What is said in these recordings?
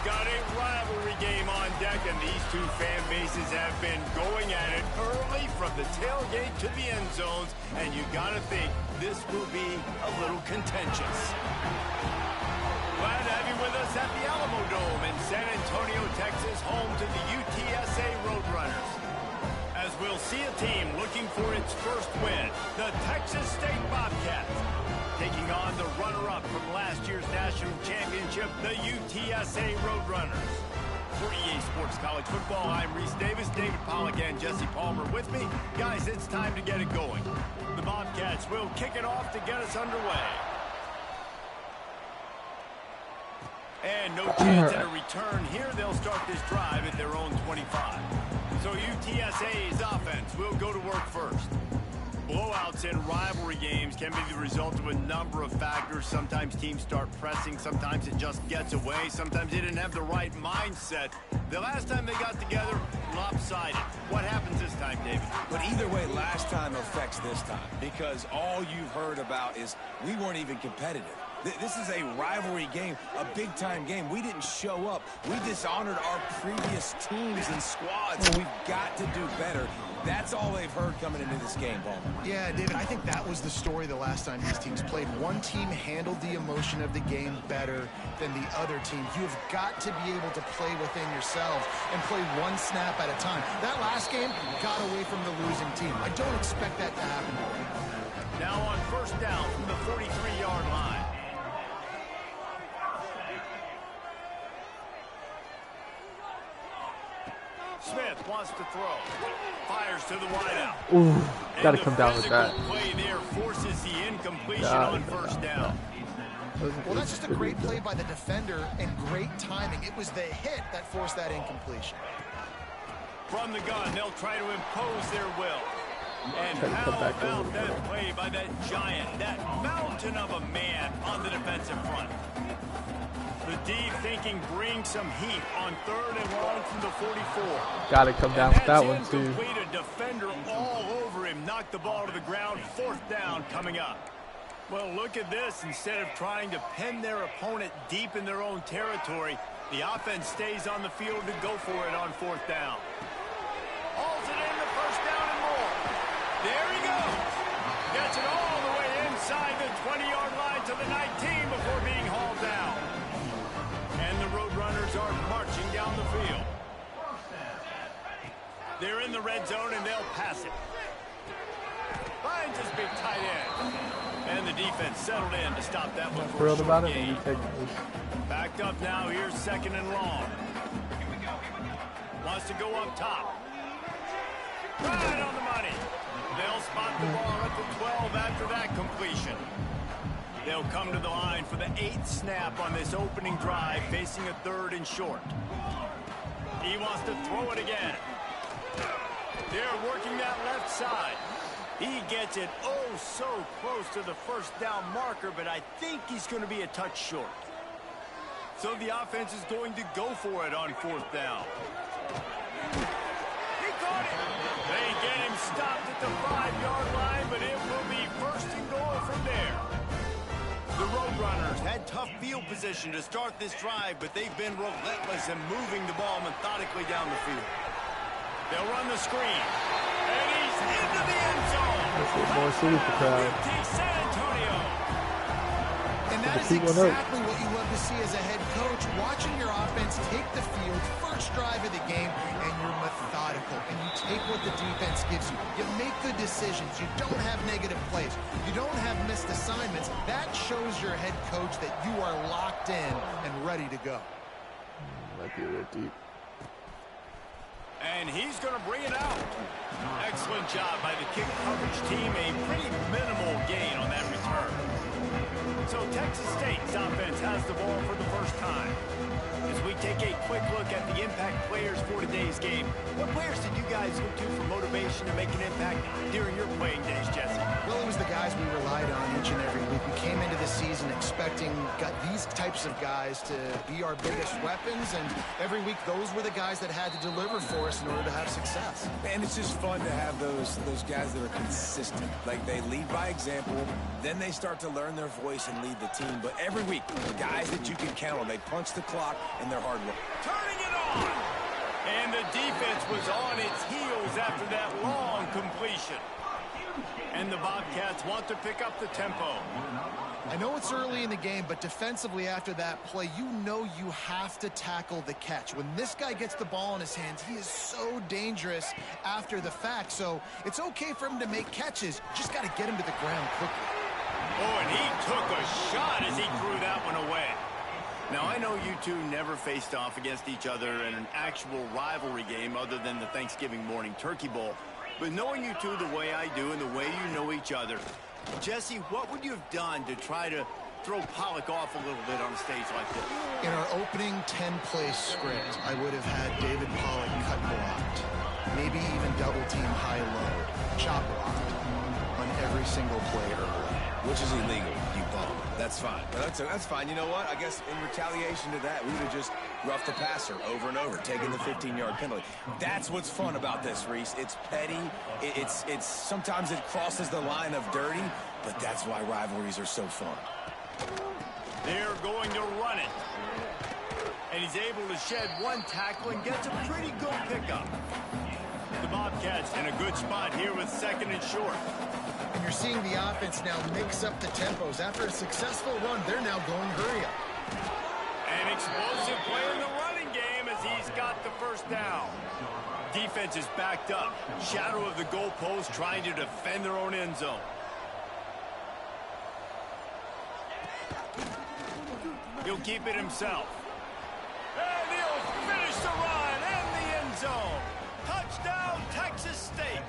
got a rivalry game on deck, and these two fan bases have been going at it early from the tailgate to the end zones, and you got to think this will be a little contentious. Glad to have you with us at the Alamo Dome in San Antonio, Texas, home to the UTSA Roadrunners. As we'll see a team looking for its first win, the Texas State Bobcats, taking on the runner-up from last year's national championship, the UTSA Roadrunners. For EA Sports College Football, I'm Reese Davis, David Pollack, and Jesse Palmer with me. Guys, it's time to get it going. The Bobcats will kick it off to get us underway. And no chance at a return here. They'll start this drive at their own 25. So UTSA's offense will go to work first. Blowouts in rivalry games can be the result of a number of factors. Sometimes teams start pressing. Sometimes it just gets away. Sometimes they didn't have the right mindset. The last time they got together, lopsided. What happens this time, David? But either way, last time affects this time, because all you've heard about is we weren't even competitive. This is a rivalry game, a big-time game. We didn't show up. We dishonored our previous teams and squads. We've got to do better. That's all they've heard coming into this game, Palmer. Yeah, David, I think that was the story the last time these teams played. One team handled the emotion of the game better than the other team. You have got to be able to play within yourselves and play one snap at a time. That last game got away from the losing team. I don't expect that to happen. Now on first down from the 43-yard line. Smith wants to throw. Fires to the wideout. Ooh, gotta come down with that. Play there forces the incompletion on first down. Well, that's just a great play by the defender and great timing. It was the hit that forced that incompletion. From the gun, they'll try to impose their will. And how about that play by that giant, that mountain of a man on the defensive front? The deep thinking brings some heat on third and long from the 44. Got to come down with that one, too. A defender all over him, knocked the ball to the ground. Fourth down coming up. Well, look at this. Instead of trying to pin their opponent deep in their own territory, the offense stays on the field to go for it on fourth down. Hauls it in the first down and more. There he goes. Gets it all the way inside the 20-yard line to the 19 before being hauled down. And the Roadrunners are marching down the field. They're in the red zone, and they'll pass it. Finds his big tight end. And the defense settled in to stop that one for a short gain. Backed up now. Here's second and long. Wants to go up top. Right on the money. They'll spot the ball at the 12 after that completion. They'll come to the line for the 8th snap on this opening drive, facing a third and short. He wants to throw it again. They're working that left side. He gets it oh so close to the first down marker, but I think he's going to be a touch short. So the offense is going to go for it on fourth down. He caught it. They get him stopped at the 5-yard line, but it will be first and goal from there. The Roadrunners had tough field position to start this drive, but they've been relentless in moving the ball methodically down the field. They'll run the screen, and he's into the end zone. More suited to crowd. San Antonio. And that is exactly what you love to see as a head coach, watching your offense take the field, first drive of the game, and you're methodical, and you take what the defense gives you. You make good decisions. You don't have negative plays. You don't have missed assignments. That shows your head coach that you are locked in and ready to go. Might be a little deep. And he's going to bring it out. Excellent job by the kick coverage team. A pretty minimal gain on that return. So Texas State's offense has the ball for the first time. As we take a quick look at the impact players for today's game, what players did you guys look to for motivation to make an impact during your playing days, Jesse? Well, it was the guys we relied on each and every week. We came into the season expecting expecting these types of guys to be our biggest weapons, and every week those were the guys that had to deliver for us in order to have success. And it's just fun to have those guys that are consistent. Like, they lead by example, then they start to learn their voice and lead the team. But every week, guys that you can count on, they punch the clock and they're hard work. Turning it on! And the defense was on its heels after that long completion. And the Bobcats want to pick up the tempo. I know it's early in the game, but defensively after that play, you know you have to tackle the catch. When this guy gets the ball in his hands, he is so dangerous after the fact. So it's okay for him to make catches. Just got to get him to the ground quickly. Oh, and he took a shot as he threw that one away. Now, I know you two never faced off against each other in an actual rivalry game other than the Thanksgiving morning turkey bowl. But knowing you two the way I do and the way you know each other, Jesse, what would you have done to try to throw Pollock off a little bit on a stage like this? In our opening 10-play script, I would have had David Pollock cut blocked, maybe even double-team high-low, chop blocked on every single play early. Which is illegal, you bum. That's fine. But that's fine. You know what? I guess in retaliation to that, we would have just roughed the passer over and over, taking the 15-yard penalty. That's what's fun about this, Reese. It's petty. It's sometimes it crosses the line of dirty, but that's why rivalries are so fun. They're going to run it. And he's able to shed one tackle and gets a pretty good pickup. The Bobcats in a good spot here with 2nd and short. And you're seeing the offense now mix up the tempos. After a successful run, they're now going hurry up. An explosive play in the running game as he's got the first down. Defense is backed up. Shadow of the goalpost trying to defend their own end zone. He'll keep it himself. And he'll finish the run and the end zone. Touchdown, Texas State.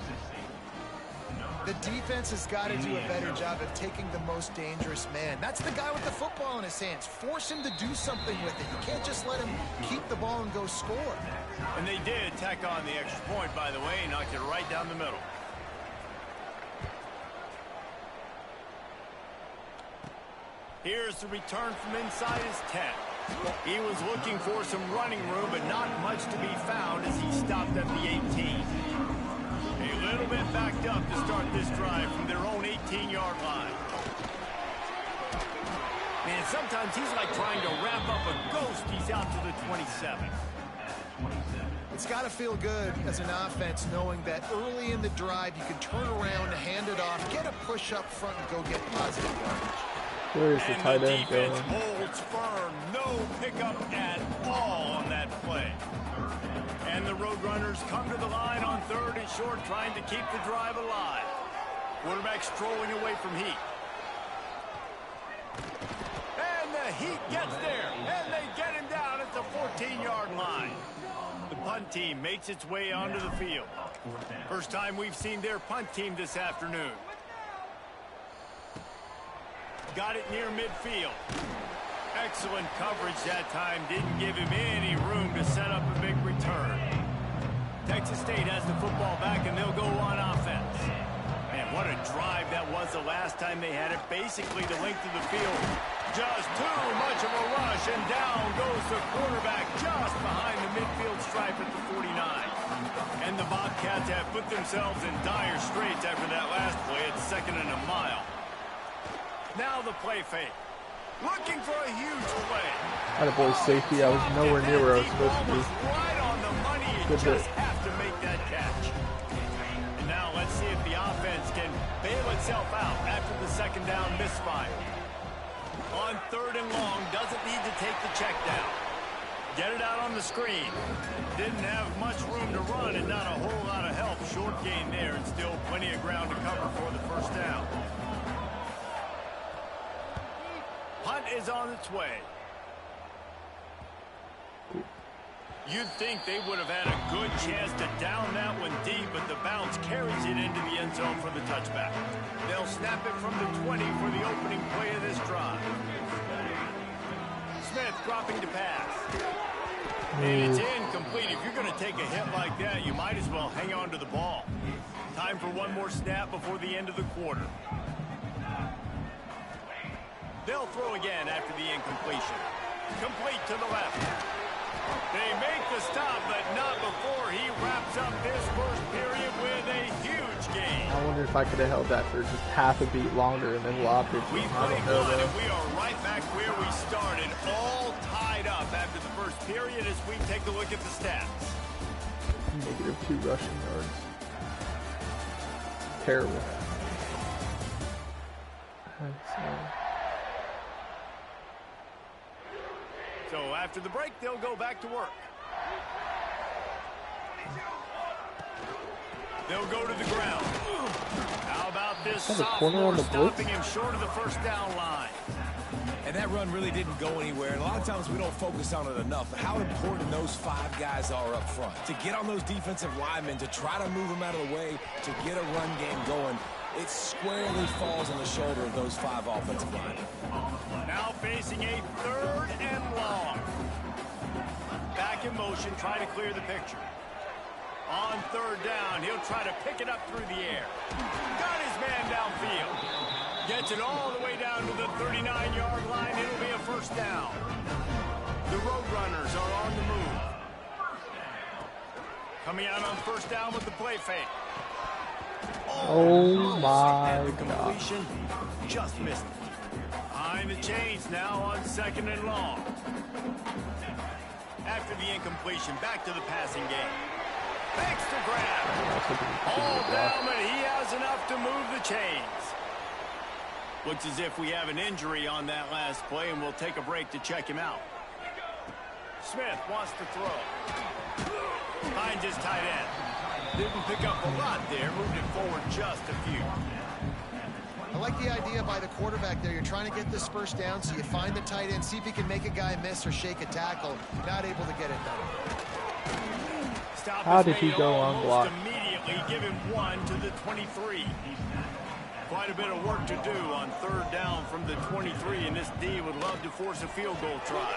The defense has got to do a better job of taking the most dangerous man. That's the guy with the football in his hands. Force him to do something with it. You can't just let him keep the ball and go score. And they did tack on the extra point, by the way, knocked it right down the middle. Here's the return from inside his 10. He was looking for some running room, but not much to be found as he stopped at the 18. A little bit backed up to start this drive from their own 18-yard line. Man, sometimes he's like trying to wrap up a ghost. He's out to the 27. It's got to feel good as an offense knowing that early in the drive you can turn around, hand it off, get a push up front, and go get positive yardage. Where is the tight end going? And the defense holds firm. No pickup at all on that play. And the Roadrunners come to the line on 3rd and short, trying to keep the drive alive. Quarterback strolling away from Heat. And the Heat gets there, and they get him down at the 14-yard line. The punt team makes its way onto the field. First time we've seen their punt team this afternoon. Got it near midfield. Excellent coverage that time. Didn't give him any room to set up a big return. Texas State has the football back, and they'll go on offense. Man, what a drive that was the last time they had it. Basically the length of the field. Just too much of a rush, and down goes the quarterback just behind the midfield stripe at the 49. And the Bobcats have put themselves in dire straits after that last play at 2nd and a mile. Now the play fake. Looking for a huge play. Attaboy safety. I was nowhere near where I was supposed to be. Right on the money. You just have to make that catch. And now let's see if the offense can bail itself out after the 2nd down misfire. On 3rd and long, doesn't need to take the check down. Get it out on the screen. Didn't have much room to run and not a whole lot of help. Short gain there and still plenty of ground to cover for the first down. Punt is on its way. You'd think they would have had a good chance to down that one deep, but the bounce carries it into the end zone for the touchback. They'll snap it from the 20 for the opening play of this drive. Smith dropping to pass. And it's incomplete. If you're going to take a hit like that, you might as well hang on to the ball. Time for one more snap before the end of the quarter. They'll throw again after the incompletion. Complete to the left. They make the stop, but not before he wraps up this first period with a huge gain. I wonder if I could have held that for just half a beat longer and then lobbed it. We played one, and we are right back where we started, all tied up after the first period as we take a look at the stats. -2 rushing yards. Terrible. So after the break, they'll go back to work. They'll go to the ground. How about this sophomore stopping him short of the first down line? And that run really didn't go anywhere. And a lot of times we don't focus on it enough. But how important those 5 guys are up front. To get on those defensive linemen, to try to move them out of the way, to get a run game going. It squarely falls on the shoulder of those 5 offensive linemen. Now facing a 3rd and long. Back in motion, trying to clear the picture. On 3rd down, he'll try to pick it up through the air. Got his man downfield. Gets it all the way down to the 39-yard line. It'll be a first down. The Roadrunners are on the move. Coming out on 1st down with the play fake. Oh my God. Just missed it. Behind the chains now on 2nd and long. After the incompletion, back to the passing game. Thanks to grab. All down, but he has enough to move the chains. Looks as if we have an injury on that last play, and we'll take a break to check him out. Smith wants to throw. Finds his tight end. Didn't pick up a lot there, moved it forward just a few. I like the idea by the quarterback there. You're trying to get this first down, so you find the tight end, see if he can make a guy miss or shake a tackle. Not able to get it done. How did he go unblocked? Immediately give him 1 to the 23. Quite a bit of work to do on 3rd down from the 23, and this D would love to force a field goal try.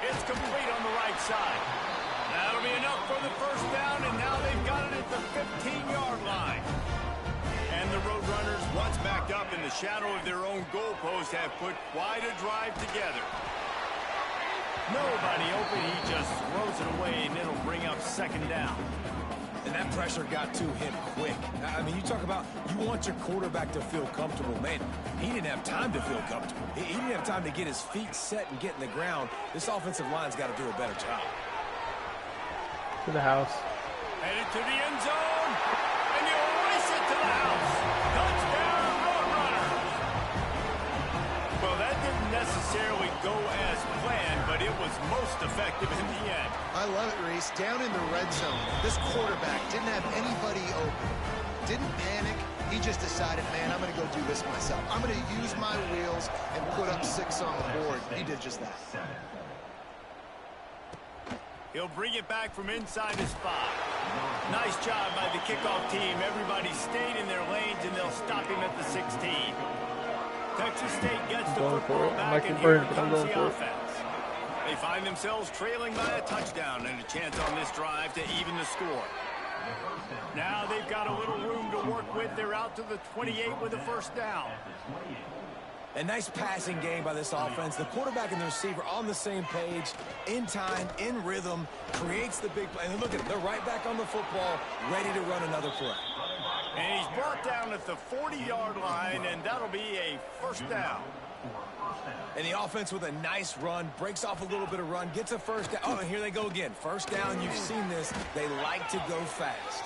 It's complete on the right side. That'll be enough for the first down, and now they've got it at the 15-yard line. And the Roadrunners, once backed up in the shadow of their own goalpost, have put quite a drive together. Nobody open, he just throws it away, and it'll bring up 2nd down. And that pressure got to him quick. I mean, you talk about you want your quarterback to feel comfortable. Man, he didn't have time to feel comfortable. He didn't have time to get his feet set and get in the ground. This offensive line's got to do a better job. To the house. Headed to the end zone, and you'll race it to the house. Touchdown, Roadrunners. Well, that didn't necessarily go as planned, but it was most effective in the end. I love it, Reese. Down in the red zone, this quarterback didn't have anybody open. Didn't panic. He just decided, man, I'm going to go do this myself. I'm going to use my wheels and put up 6 on the board. He did just that. He'll bring it back from inside his 5. Nice job by the kickoff team. Everybody stayed in their lanes, and they'll stop him at the 16. Texas State gets the football back, and here comes the offense. They find themselves trailing by a touchdown and a chance on this drive to even the score. Now they've got a little room to work with. They're out to the 28 with a first down. A nice passing game by this offense. The quarterback and the receiver on the same page, in time, in rhythm, creates the big play. And look at it, they're right back on the football, ready to run another play. And he's brought down at the 40-yard line, and that'll be a first down. And the offense with a nice run, breaks off a little bit of run, gets a first down. Oh, and here they go again. First down, you've seen this. They like to go fast.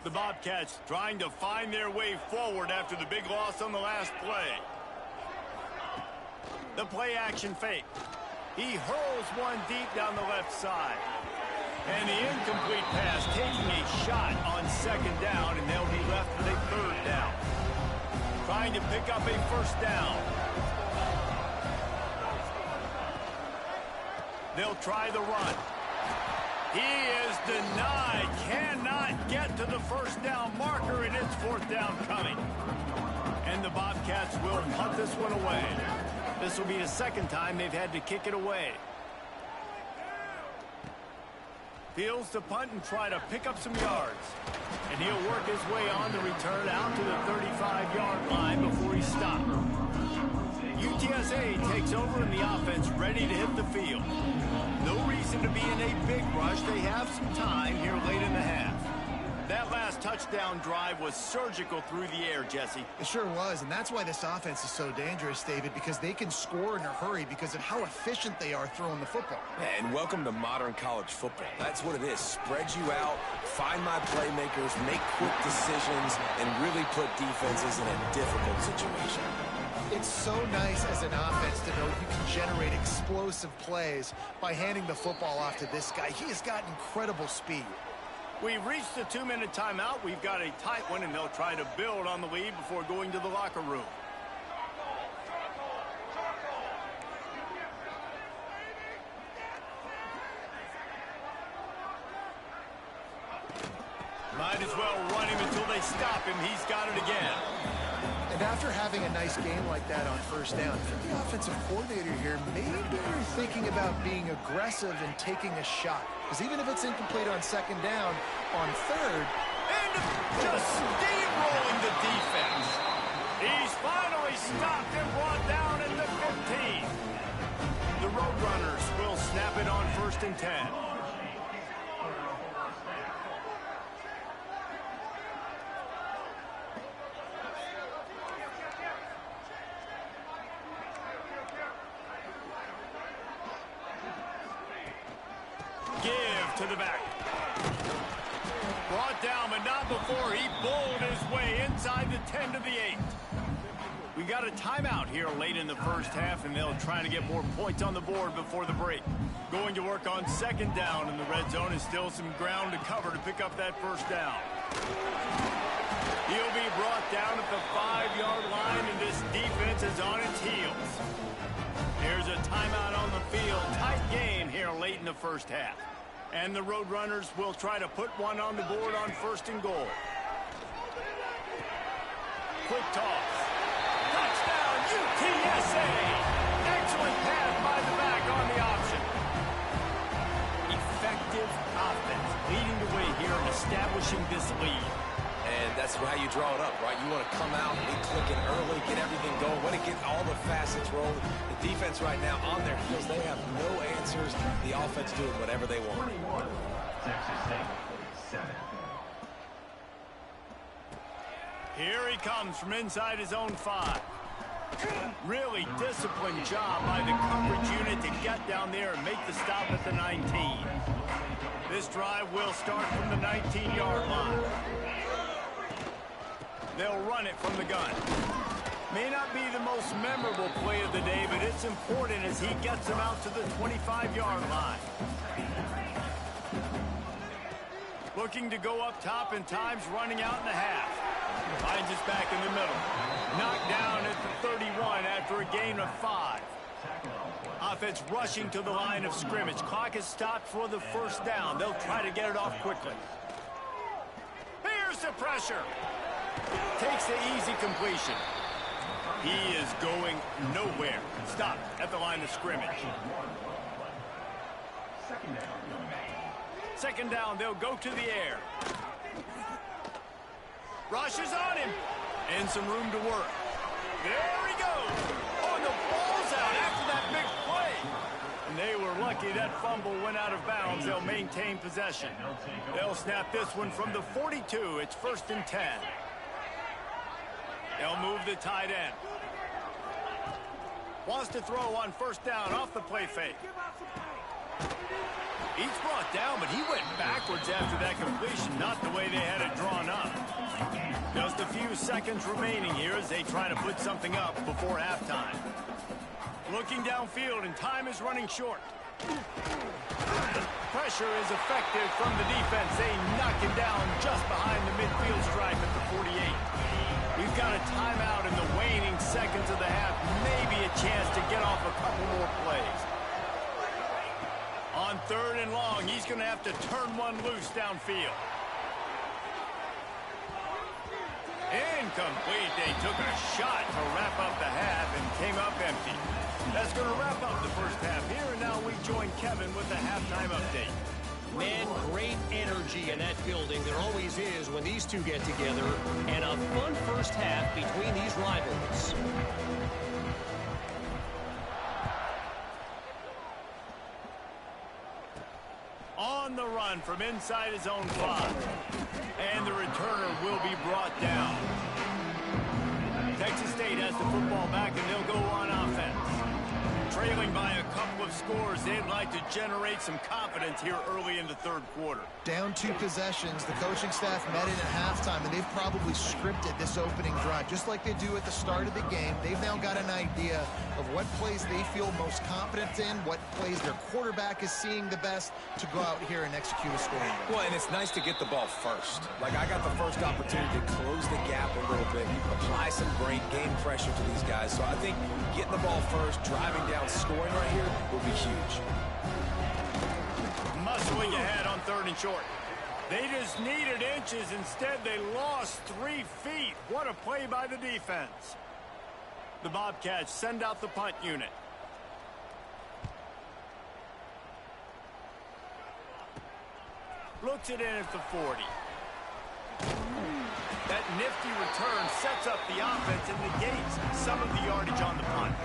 The Bobcats trying to find their way forward after the big loss on the last play. The play action fake. He hurls one deep down the left side. And the incomplete pass taking a shot on second down, and they'll be left with a third down. Trying to pick up a first down. They'll try the run. He is denied. Cannot get to the first down marker, and it's fourth down coming. And the Bobcats will punt this one away. This will be the second time they've had to kick it away. Fields to punt and try to pick up some yards. And he'll work his way on the return out to the 35-yard line before he's stopped. UTSA takes over in the offense, ready to hit the field. No reason to be in a big rush. They have some time here late in the half. That last touchdown drive was surgical through the air, Jesse. It sure was, and that's why this offense is so dangerous, David, because they can score in a hurry because of how efficient they are throwing the football. And welcome to modern college football. That's what it is. Spread you out, find my playmakers, make quick decisions, and really put defenses in a difficult situation. It's so nice as an offense to know you can generate explosive plays by handing the football off to this guy. He has got incredible speed. We've reached the 2-minute timeout. We've got a tight one, and they'll try to build on the lead before going to the locker room. Might as well run him until they stop him. He's got it again. And after having a nice game like that on first down, for the offensive coordinator here, maybe you're thinking about being aggressive and taking a shot. Because even if it's incomplete on second down, on third... And just steamrolling the defense. He's finally stopped and brought down at the 15. The Roadrunners will snap it on 1st and 10. Give to the back. Brought down, but not before he bowled his way inside the 10 to the 8. We got a timeout here late in the first half, and they'll try to get more points on the board before the break. Going to work on second down in the red zone, and still some ground to cover to pick up that first down. He'll be brought down at the 5-yard line, and this defense is on its heels. Here's a timeout on the field. Tight game here late in the first half. And the Roadrunners will try to put one on the board on 1st and goal. Quick toss. Touchdown, UTSA! Excellent pass by the back on the option. Effective offense leading the way here and establishing this lead. And that's how you draw it up, right? You want to come out, be clicking early, get everything going, want to get all the facets rolling. The defense right now on their heels, they have no answers. The offense doing whatever they want. Here he comes from inside his own 5. Really disciplined job by the coverage unit to get down there and make the stop at the 19. This drive will start from the 19-yard line. They'll run it from the gun. May not be the most memorable play of the day, but it's important as he gets them out to the 25-yard line. Looking to go up top, and time's running out in the half. Finds us back in the middle. Knocked down at the 31 after a gain of 5. Offense rushing to the line of scrimmage. Clock is stopped for the first down. They'll try to get it off quickly. Here's the pressure. Takes the easy completion. He is going nowhere. Stop at the line of scrimmage. Second down, they'll go to the air. Rushes on him. And some room to work. There he goes. Oh, and the ball's out after that big play. And they were lucky that fumble went out of bounds. They'll maintain possession. They'll snap this one from the 42. It's 1st and 10. They'll move the tight end. Wants to throw on first down off the play fake. He's brought down, but he went backwards after that completion, not the way they had it drawn up. Just a few seconds remaining here as they try to put something up before halftime. Looking downfield, and time is running short. Pressure is effective from the defense. They knock him down just behind the midfield stripe at the 48. We've got a timeout in the waning seconds of the half. Maybe a chance to get off a couple more plays. On 3rd and long, he's going to have to turn one loose downfield. Incomplete. They took a shot to wrap up the half and came up empty. That's going to wrap up the first half here, and now we join Kevin with the halftime update. Man, great energy in that building. There always is when these two get together, and a fun first half between these rivals. On the run from inside his own 5. And the returner will be brought down. Texas State has the football back, and they'll go on offense. Trailing by a couple of scores, they'd like to generate some confidence here early in the 3rd quarter. Down 2 possessions, the coaching staff met in at halftime, and they've probably scripted this opening drive. Just like they do at the start of the game, they've now got an idea of what plays they feel most confident in, what plays their quarterback is seeing the best to go out here and execute a scoring drive. Well, and it's nice to get the ball first. Like, I got the first opportunity to close the gap a little bit, apply some great game pressure to these guys. So I think getting the ball first, driving down, scoring right here will be huge. Muscling ahead on 3rd and short. They just needed inches. Instead, they lost 3 feet. What a play by the defense. The Bobcats send out the punt unit. Looks it in at the 40. That nifty return sets up the offense and negates some of the yardage on the punt.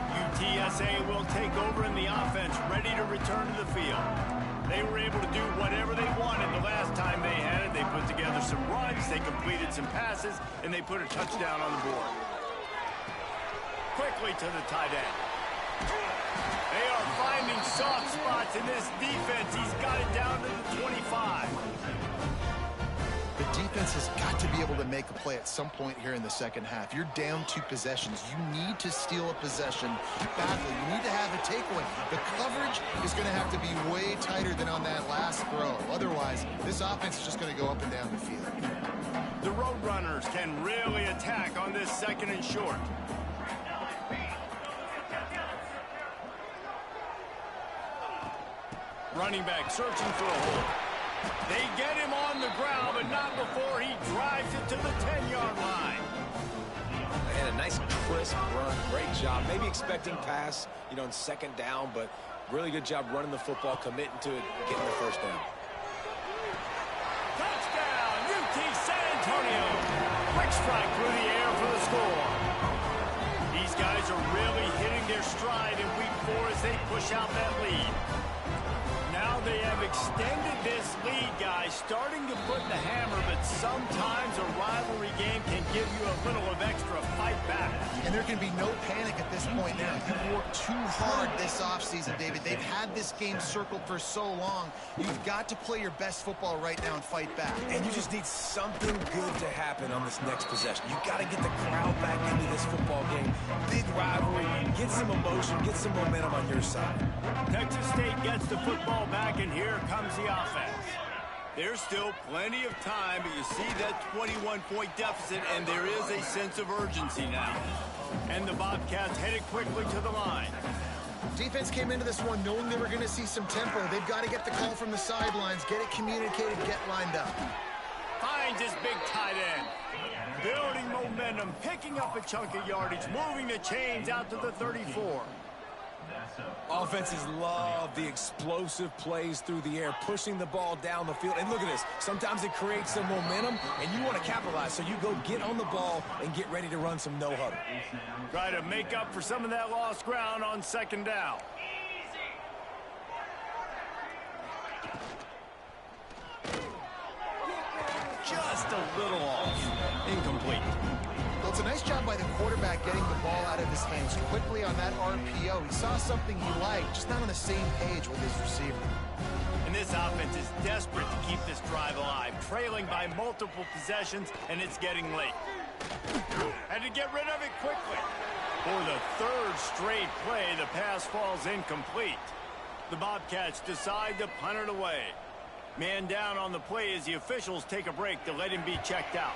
UTSA will take over in the offense, ready to return to the field. They were able to do whatever they wanted the last time they had it. They put together some runs, they completed some passes, and they put a touchdown on the board. Quickly to the tight end. They are finding soft spots in this defense. He's got it down to the 25. The defense has got to be able to make a play at some point here in the second half. You're down 2 possessions. You need to steal a possession badly. You need to have a takeaway. The coverage is going to have to be way tighter than on that last throw. Otherwise, this offense is just going to go up and down the field. The Roadrunners can really attack on this 2nd and short. Running back searching for a hole. They get him on the ground, but not before he drives it to the 10-yard line. And a nice crisp run. Great job. Maybe expecting pass, in 2nd down, but really good job running the football, committing to it, getting the 1st down. Touchdown, UT San Antonio. Quick strike through the air for the score. These guys are really hitting their stride in week 4 as they push out that lead. Now they have extended this lead, guys, starting to put the hammer, but sometimes a rivalry game can give you a little of extra fight back. And there can be no panic at this point now. You've worked too hard this offseason, David. They've had this game circled for so long. You've got to play your best football right now and fight back. And you just need something good to happen on this next possession. You got to get the crowd back into this football game. Big rivalry. Get some emotion. Get some momentum on your side. Texas State gets the football back, and here comes the offense. There's still plenty of time, but you see that 21-point deficit, and there is a sense of urgency now. And the Bobcats headed quickly to the line. Defense came into this one knowing they were going to see some tempo. They've got to get the call from the sidelines, get it communicated, get lined up. Finds his big tight end. Building momentum, picking up a chunk of yardage, moving the chains out to the 34. Offenses love the explosive plays through the air, pushing the ball down the field. And look at this. Sometimes it creates some momentum, and you want to capitalize. So you go get on the ball and get ready to run some no-huddle. Try to make up for some of that lost ground on 2nd down. Just a little off. incomplete. Well, it's a nice job by the quarterback getting the ball out of his hands quickly on that RPO. He saw something he liked, just not on the same page with his receiver. And this offense is desperate to keep this drive alive, trailing by multiple possessions, and it's getting late. Had to get rid of it quickly. For the third straight play, the pass falls incomplete. The Bobcats decide to punt it away. Man down on the play as the officials take a break to let him be checked out.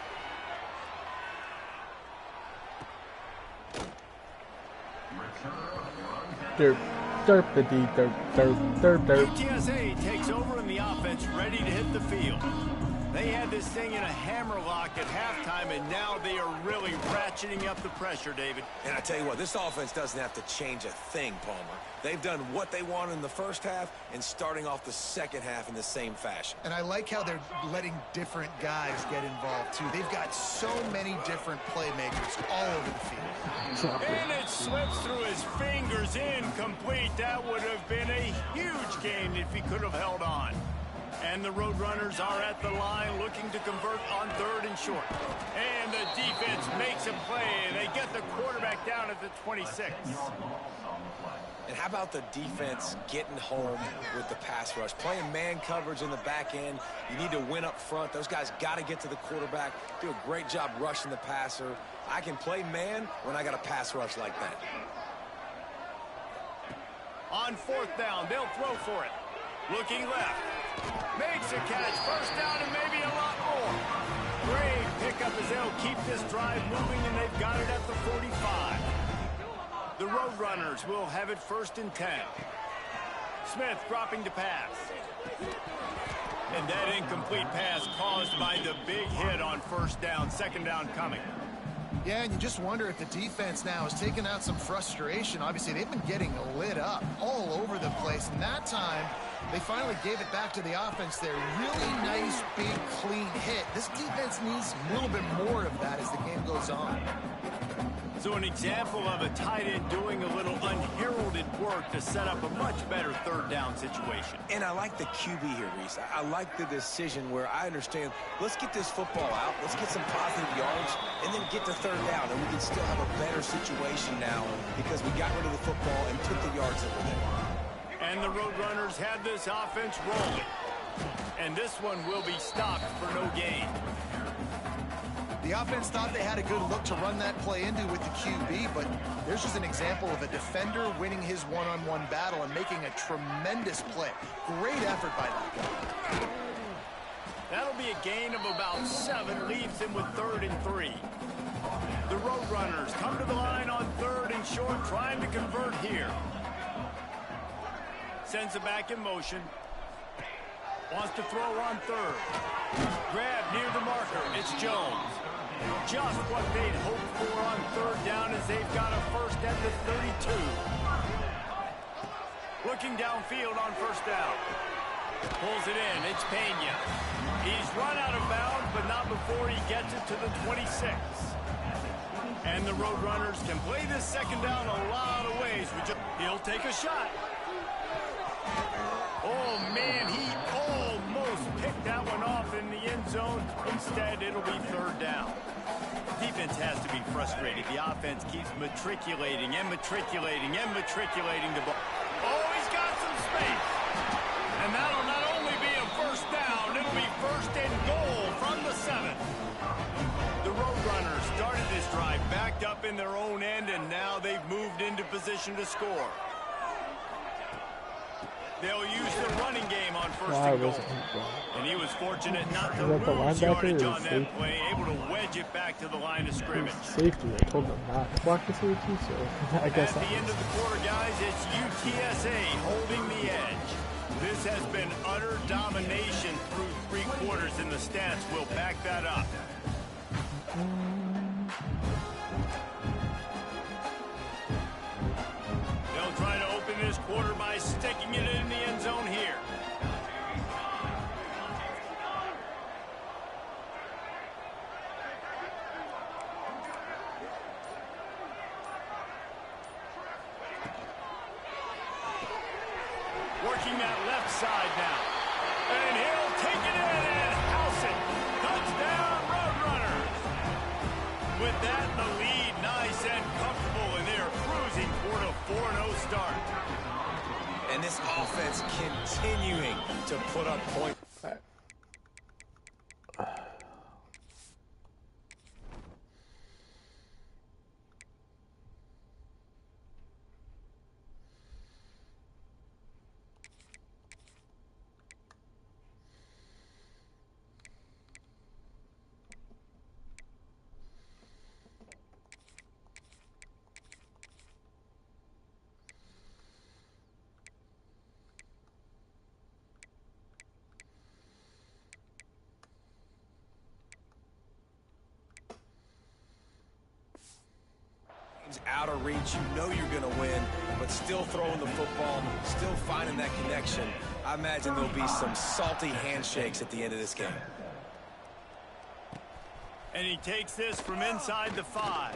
Derp, derpity, derp, derp, derp, derp. UTSA takes over in the offense, ready to hit the field. They had this thing in a hammerlock at halftime, and now they are really ratcheting up the pressure, David. And I tell you what, this offense doesn't have to change a thing, Palmer. They've done what they wanted in the first half and starting off the second half in the same fashion. And I like how they're letting different guys get involved, too. They've got so many different playmakers all over the field. And it slips through his fingers, incomplete. That would have been a huge gain if he could have held on. And the Roadrunners are at the line looking to convert on 3rd and short. And the defense makes a play. They get the quarterback down at the 26. And how about the defense getting home with the pass rush? Playing man coverage in the back end. You need to win up front. Those guys got to get to the quarterback. Do a great job rushing the passer. I can play man when I got a pass rush like that. On 4th down, they'll throw for it. Looking left. Makes a catch. 1st down and maybe a lot more. Great pickup as they'll keep this drive moving, and they've got it at the 45. The Roadrunners will have it 1st and 10. Smith dropping to pass. And that incomplete pass caused by the big hit on 1st down. 2nd down coming. Yeah, and you just wonder if the defense now has taken out some frustration. Obviously, they've been getting lit up all over the place. And that time, they finally gave it back to the offense there. Really nice, big, clean hit. This defense needs a little bit more of that as the game goes on. So an example of a tight end doing a little unheralded work to set up a much better 3rd down situation. And I like the QB here, Reese. I like the decision where I understand, let's get this football out, let's get some positive yards, and then get to 3rd down, and we can still have a better situation now because we got rid of the football and took the yards that were there. And the Roadrunners had this offense rolling. And this one will be stopped for no gain. The offense thought they had a good look to run that play into with the QB, but there's just an example of a defender winning his one-on-one battle and making a tremendous play. Great effort by that guy. That'll be a gain of about 7, leaves him with 3rd and 3. The Roadrunners come to the line on 3rd and short, trying to convert here. Sends it back in motion. Wants to throw on 3rd. Grab near the marker. It's Jones. Just what they'd hoped for on 3rd down as they've got a 1st at the 32. Looking downfield on 1st down. Pulls it in. It's Pena. He's run out of bounds, but not before he gets it to the 26. And the Roadrunners can play this 2nd down a lot of ways. He'll take a shot. Oh, man, he almost picked that one off in the end zone. Instead, it'll be 3rd down. Defense has to be frustrated. The offense keeps matriculating and matriculating and matriculating the ball. Oh, he's got some space. And that'll not only be a 1st down, it'll be 1st and goal from the 7. The Roadrunners started this drive backed up in their own end, and now they've moved into position to score. They'll use the running game on 1st and goal. And he was fortunate not to lose yardage on that play, able to wedge it back to the line of scrimmage. Safety, I told them not to block the safety, so I guess at the end of the quarter, guys, it's UTSA holding the edge. This has been utter domination through 3 quarters, and the stats will back that up. They'll try to open this quarter by sticking it in the end zone here. Working that left side now. And he'll take it in and house it. Touchdown, Roadrunners. start. And this offense continuing to put up points. Out of reach, you know you're going to win, but still throwing the football, still finding that connection. I imagine there'll be some salty handshakes at the end of this game. And he takes this from inside the 5.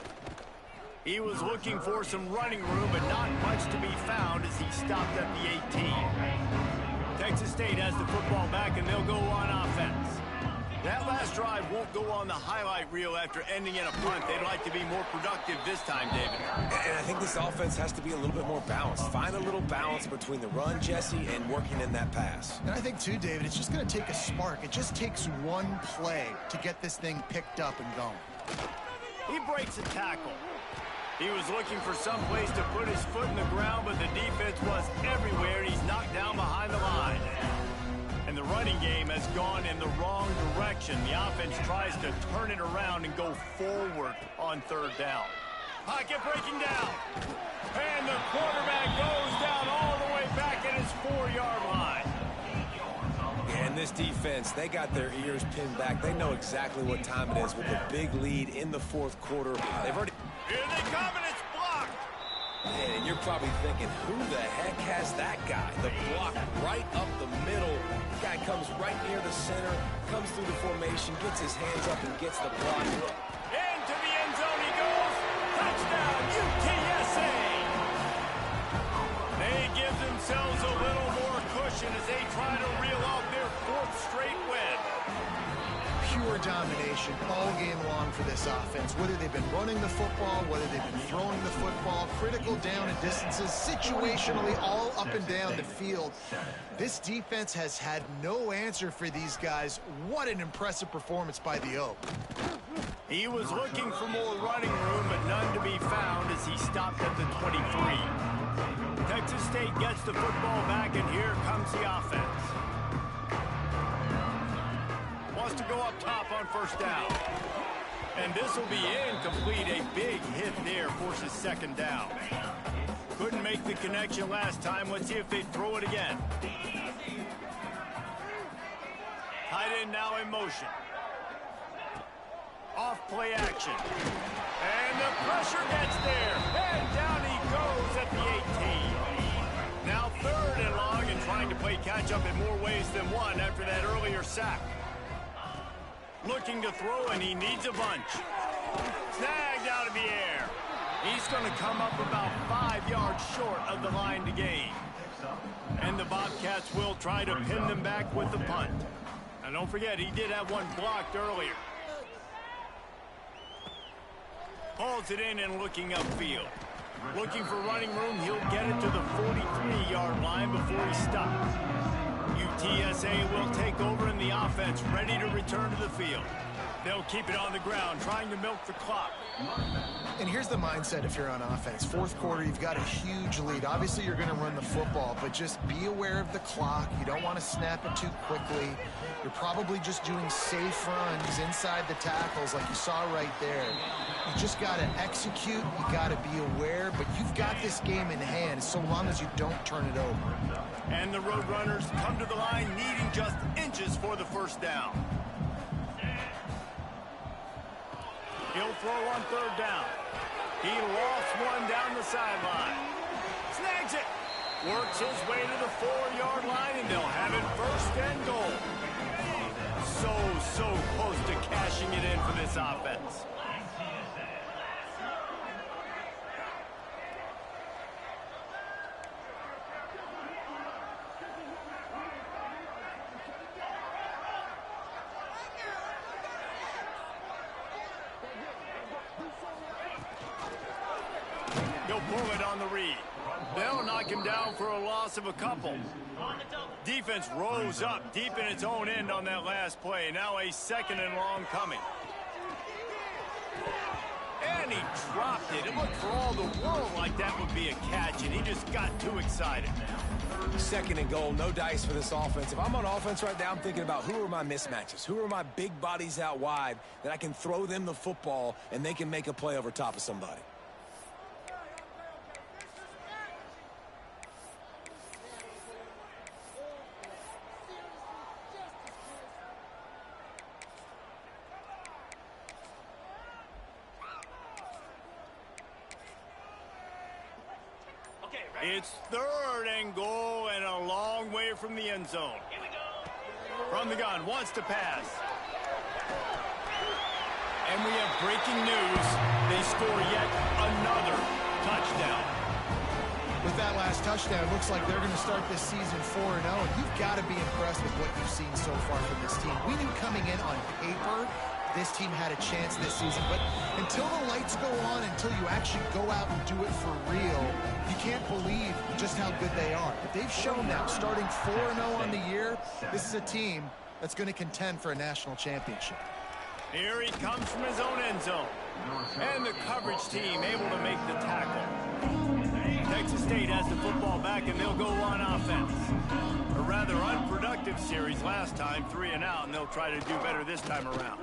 He was looking for some running room, but not much to be found as he stopped at the 18. Texas State has the football back, and they'll go on offense. That last drive won't go on the highlight reel after ending in a punt. They'd like to be more productive this time, David. And I think this offense has to be a little bit more balanced. Find a little balance between the run, Jesse, and working in that pass. And I think, too, David, it's just going to take a spark. It just takes one play to get this thing picked up and going. He breaks a tackle. He was looking for some place to put his foot in the ground, but the defense was everywhere, and he's knocked down behind the line. And the running game has gone in the wrong direction. The offense tries to turn it around and go forward on 3rd down. Pocket breaking down. And the quarterback goes down all the way back at his 4-yard line. And this defense, they got their ears pinned back. They know exactly what time it is with a big lead in the 4th quarter. They've already... Here they come, and it's blocked. And you're probably thinking, who the heck has that guy? The block right up the middle. The guy comes right near the center, comes through the formation, gets his hands up and gets the block. Into the end zone he goes. Touchdown, UTSA. They give themselves a little more cushion as they try to reel off their 4th straight win. Pure domination all game long for this offense. Whether they've been running the football, whether they've been throwing the football, critical down and distances, situationally all up and down the field. This defense has had no answer for these guys. What an impressive performance by the Oak. He was looking for more running room, but none to be found as he stopped at the 23. Texas State gets the football back, and here comes the offense. Wants to go up top on 1st down. And this will be incomplete. A big hit there forces 2nd down. Couldn't make the connection last time. Let's see if they throw it again. Tight end now in motion. Off play action. And the pressure gets there. And down he goes at the 18. Now 3rd and long, and trying to play catch up in more ways than one after that earlier sack. Looking to throw, and he needs a bunch. Snagged out of the air. He's going to come up about 5 yards short of the line to gain. And the Bobcats will try to pin them back with the punt. And don't forget, he did have one blocked earlier. Hauls it in and looking upfield. Looking for running room, he'll get it to the 43-yard line before he stops. UTSA will take over in the offense, ready to return to the field. They'll keep it on the ground, trying to milk the clock. And here's the mindset if you're on offense. 4th quarter, you've got a huge lead. Obviously, you're going to run the football, but just be aware of the clock. You don't want to snap it too quickly. You're probably just doing safe runs inside the tackles like you saw right there. You just got to execute. You got to be aware, but you've got this game in hand so long as you don't turn it over. And the Roadrunners come to the line needing just inches for the 1st down. He'll throw on 3rd down. He lost one down the sideline. Snags it. Works his way to the 4-yard line, and they'll have it 1st and goal. So close to cashing it in for this offense. He'll pull it on the read. They'll knock him down for a loss of a couple. Defense rose up deep in its own end on that last play. Now a 2nd and long coming. And he dropped it. It looked for all the world like that would be a catch, and he just got too excited. 2nd and goal, no dice for this offense. If I'm on offense right now, I'm thinking about who are my mismatches? Who are my big bodies out wide that I can throw them the football and they can make a play over top of somebody? It's 3rd and goal and a long way from the end zone. From the gun, wants to pass. And we have breaking news. They score yet another touchdown. With that last touchdown, it looks like they're going to start this season 4-0. And you've got to be impressed with what you've seen so far from this team. We knew coming in on paper this team had a chance this season, but until the lights go on, until you actually go out and do it for real, you can't believe just how good they are. But they've shown now, starting 4-0 on the year, this is a team that's going to contend for a national championship. Here he comes from his own end zone. And the coverage team able to make the tackle. Texas State has the football back, and they'll go on offense. A rather unproductive series last time, 3 and out, and they'll try to do better this time around.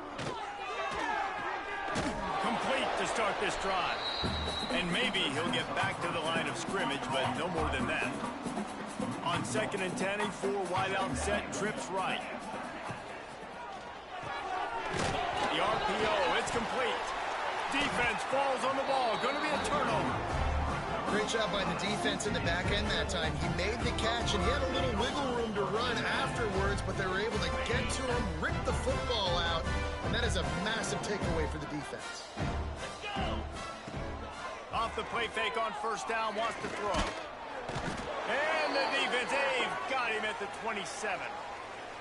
Complete to start this drive. And maybe he'll get back to the line of scrimmage, but no more than that. On 2nd and 10, a 4-wide-out set, trips right. The RPO, it's complete. Defense falls on the ball. Going to be a turnover. Great job by the defense in the back end that time. He made the catch, and he had a little wiggle room to run afterwards, but they were able to get to him, rip the football out, and that is a massive takeaway for the defense. Off the play fake on 1st down, wants to throw. And the defense, they've got him at the 27.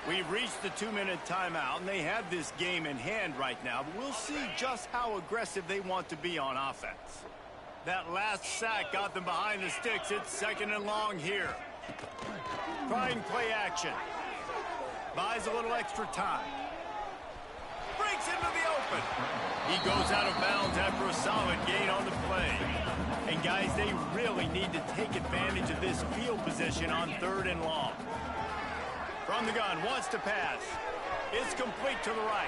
We've reached the 2-minute timeout, and they have this game in hand right now, but we'll see just how aggressive they want to be on offense. That last sack got them behind the sticks. It's 2nd and long here. Trying play action. Buys a little extra time. Breaks into the open. He goes out of bounds after a solid gain on the play. And guys, they really need to take advantage of this field position on 3rd and long. From the gun, wants to pass. It's complete to the right.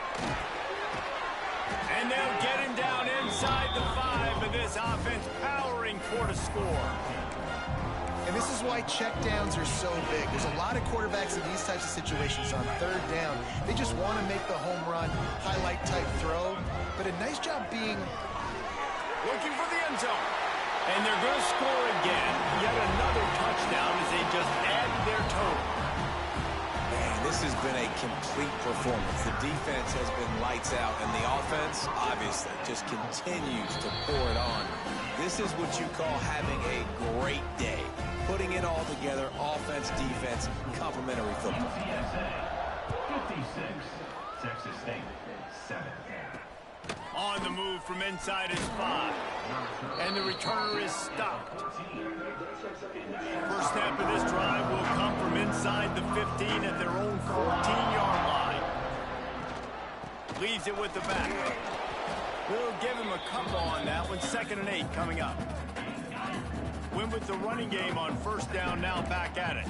And they'll get him down inside the 5, and this offense powering for the score. And this is why checkdowns are so big. There's a lot of quarterbacks in these types of situations on 3rd down. They just want to make the home run, highlight-type throw. But a nice job being looking for the end zone. And they're going to score again. Yet another touchdown as they just add their total. This has been a complete performance. The defense has been lights out, and the offense, obviously, just continues to pour it on. This is what you call having a great day. Putting it all together, offense, defense, complementary football. 56, Texas State, 7. On the move from inside his 5. And the returner is stopped. First snap of this drive will come from inside the 15 at their own 14-yard line. Leaves it with the back. We'll give him a couple on that one. 2nd and 8 coming up. Win with the running game on 1st down, now back at it.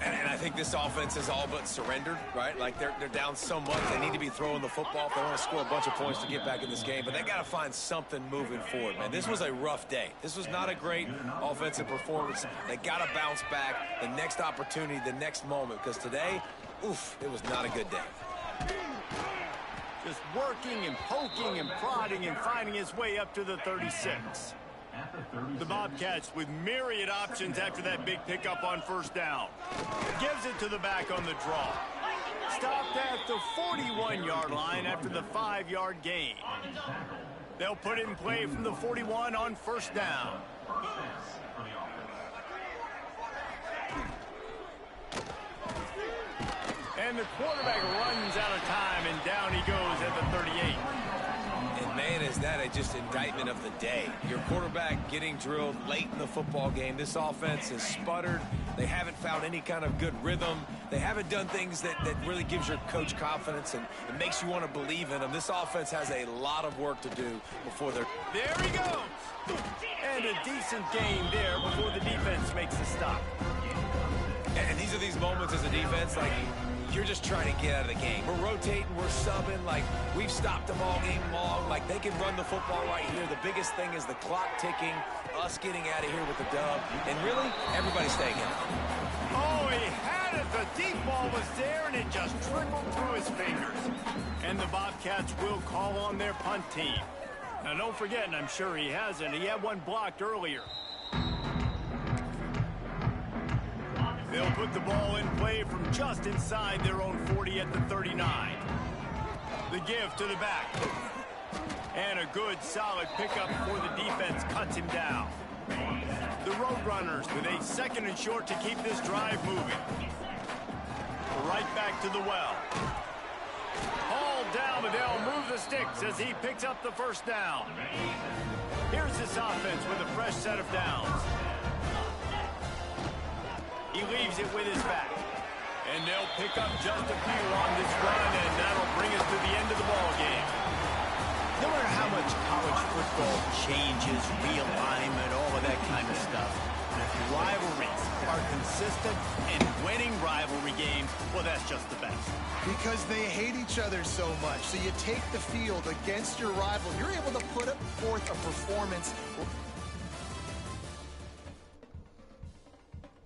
And I think this offense is all but surrendered, right? Like they're down so much, they need to be throwing the football if they want to score a bunch of points to get back in this game. But they got to find something moving forward, man. This was a rough day. This was not a great offensive performance. They got to bounce back the next opportunity, the next moment, because today, oof, it was not a good day. Just working and poking and prodding and finding his way up to the 36. The Bobcats with myriad options after that big pickup on 1st down. Gives it to the back on the draw. Stopped at the 41-yard line after the 5-yard gain. They'll put it in play from the 41 on 1st down. And the quarterback runs out of time, and down he goes at the 38. And, man, Man, is that just indictment of the day. Your quarterback getting drilled late in the football game. This offense has sputtered. They haven't found any kind of good rhythm. They haven't done things that really gives your coach confidence and it makes you want to believe in them. This offense has a lot of work to do before they're... There he goes! And a decent gain there before the defense makes the stop. And these are these moments as a defense, like, you're just trying to get out of the game. We're rotating, we're subbing, like, we've stopped them all game long. Like, they can run the football right here. The biggest thing is the clock ticking, us getting out of here with the dub, and really, everybody staying healthy. Oh, he had it. The deep ball was there, and it just trickled through his fingers. And the Bobcats will call on their punt team. Now, don't forget, and I'm sure he hasn't, he had one blocked earlier. They'll put the ball in play from just inside their own 40 at the 39. The give to the back. And a good, solid pickup before the defense cuts him down. The Roadrunners with a 2nd and short to keep this drive moving. Right back to the well. Hauled down, but they'll move the sticks as he picks up the first down. Here's this offense with a fresh set of downs. He leaves it with his back. And they'll pick up just a few on this run, and that'll bring us to the end of the ball game. No matter how much college football changes, realignment, all of that kind of stuff, rivalries are consistent, and winning rivalry games, well, that's just the best. Because they hate each other so much. So you take the field against your rival. You're able to put forth a performance